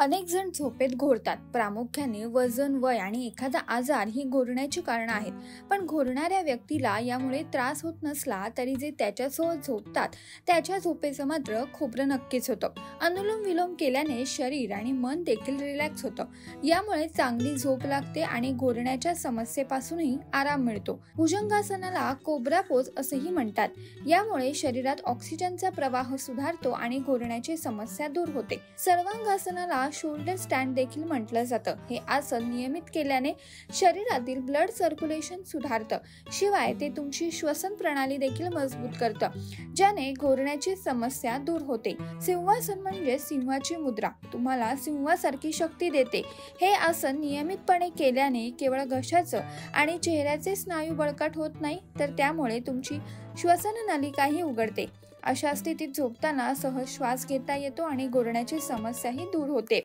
अनेक जण झोपेत घोरतात. प्रामुख्याने वजन, वय आणि एखादा आजार ही घोरण्याची कारणं आहेत. पण घोरणाऱ्या व्यक्तीला यामुळे त्रास होत नसला तरी जे त्याच्यासोबत झोपतात त्याच्या झोपेचं मात्र खोबरं नक्कीच होतं. अनुलोम विलोम केल्याने शरीर आणि मन देखील रिलॅक्स होतं. यामुळे चांगली झोप लागते आणि घोरण्याच्या समस्येपासूनही आराम मिळतो. भुजंगासनाला कोब्रा पोज असेही म्हणतात. यामुळे शरीरात ऑक्सिजनचा प्रवाह सुधारतो आणि घोरण्याची समस्या दूर होते. सर्वांगासनाला शोल्डर स्टँड देखील म्हटलं जातं. हे आसन नियमित केल्याने शरीरातील ब्लड सर्क्युलेशन सुधारतं. शिवाय ते तुमची श्वसन प्रणाली देखील मजबूत करतं, ज्याने घोरण्याची समस्या दूर होते. सिंहासन म्हणजे सिंहाची मुद्रा तुम्हाला सिंहासारखी शक्ती देते. हे आसन नियमितपणे केल्याने केवळ घशाचं आणि चेहऱ्याचे स्नायू बळकट होत नाही, तर त्यामुळे तुमची श्वसन नलिकाही उघडते. अशा स्थितीत झोपताना सहज श्वास घेता येतो आणि घोरण्याची समस्याही दूर होते.